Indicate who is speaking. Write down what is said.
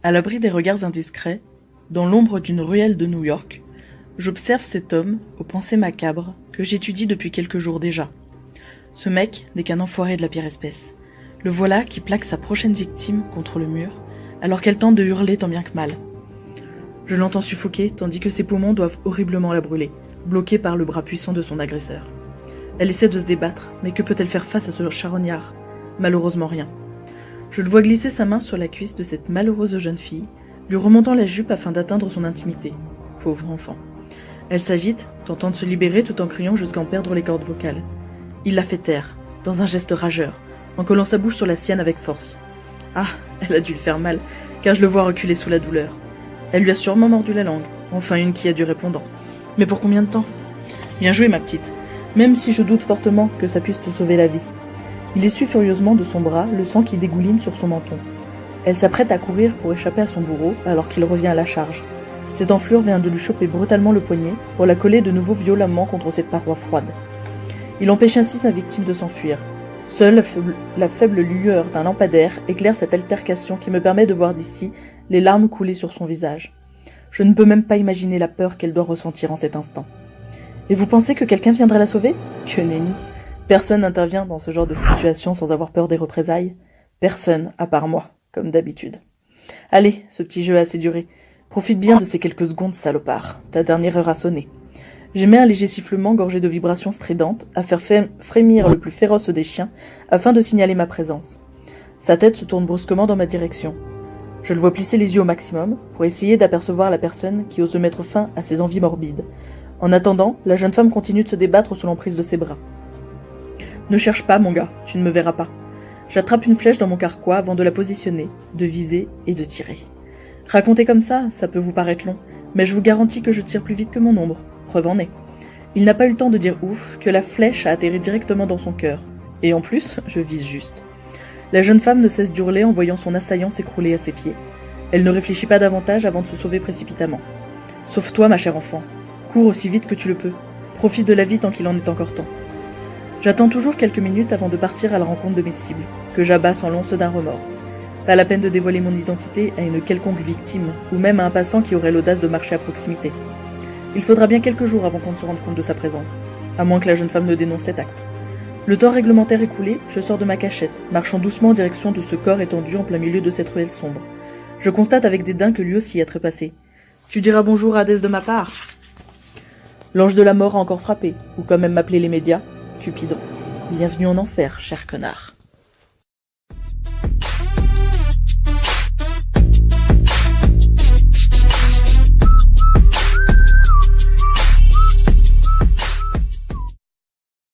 Speaker 1: À l'abri des regards indiscrets, dans l'ombre d'une ruelle de New York, j'observe cet homme aux pensées macabres que j'étudie depuis quelques jours déjà. Ce mec n'est qu'un enfoiré de la pire espèce. Le voilà qui plaque sa prochaine victime contre le mur, alors qu'elle tente de hurler tant bien que mal. Je l'entends suffoquer tandis que ses poumons doivent horriblement la brûler, bloquée par le bras puissant de son agresseur. Elle essaie de se débattre, mais que peut-elle faire face à ce charognard? Malheureusement rien. Je le vois glisser sa main sur la cuisse de cette malheureuse jeune fille, lui remontant la jupe afin d'atteindre son intimité. Pauvre enfant. Elle s'agite, tentant de se libérer tout en criant jusqu'à en perdre les cordes vocales. Il la fait taire, dans un geste rageur, en collant sa bouche sur la sienne avec force. Ah, elle a dû le faire mal, car je le vois reculer sous la douleur. Elle lui a sûrement mordu la langue, enfin une qui a du répondant. Mais pour combien de temps? Bien joué, ma petite, même si je doute fortement que ça puisse te sauver la vie. Il essuie furieusement de son bras le sang qui dégouline sur son menton. Elle s'apprête à courir pour échapper à son bourreau alors qu'il revient à la charge. Cette enflure vient de lui choper brutalement le poignet pour la coller de nouveau violemment contre cette paroi froide. Il empêche ainsi sa victime de s'enfuir. Seule la faible lueur d'un lampadaire éclaire cette altercation qui me permet de voir d'ici les larmes couler sur son visage. Je ne peux même pas imaginer la peur qu'elle doit ressentir en cet instant. Et vous pensez que quelqu'un viendrait la sauver? Que nenni! Personne n'intervient dans ce genre de situation sans avoir peur des représailles. Personne, à part moi, comme d'habitude. Allez, ce petit jeu a assez duré. Profite bien de ces quelques secondes, salopard. Ta dernière heure a sonné. J'émets un léger sifflement gorgé de vibrations stridentes à faire frémir le plus féroce des chiens afin de signaler ma présence. Sa tête se tourne brusquement dans ma direction. Je le vois plisser les yeux au maximum pour essayer d'apercevoir la personne qui ose mettre fin à ses envies morbides. En attendant, la jeune femme continue de se débattre sous l'emprise de ses bras. Ne cherche pas, mon gars, tu ne me verras pas. J'attrape une flèche dans mon carquois avant de la positionner, de viser et de tirer. Raconter comme ça peut vous paraître long, mais je vous garantis que je tire plus vite que mon ombre. Preuve en est. Il n'a pas eu le temps de dire ouf que la flèche a atterri directement dans son cœur. Et en plus, je vise juste. La jeune femme ne cesse d'hurler en voyant son assaillant s'écrouler à ses pieds. Elle ne réfléchit pas davantage avant de se sauver précipitamment. Sauve-toi, ma chère enfant. Cours aussi vite que tu le peux. Profite de la vie tant qu'il en est encore temps. J'attends toujours quelques minutes avant de partir à la rencontre de mes cibles, que j'abats sans l'once d'un remords. Pas la peine de dévoiler mon identité à une quelconque victime, ou même à un passant qui aurait l'audace de marcher à proximité. Il faudra bien quelques jours avant qu'on se rende compte de sa présence, à moins que la jeune femme ne dénonce cet acte. Le temps réglementaire écoulé, je sors de ma cachette, marchant doucement en direction de ce corps étendu en plein milieu de cette ruelle sombre. Je constate avec dédain que lui aussi a trépassé. Tu diras bonjour à Hadès de ma part. L'ange de la mort a encore frappé, ou comme même m'appeler les médias, Cupidon. Bienvenue en enfer, cher connard.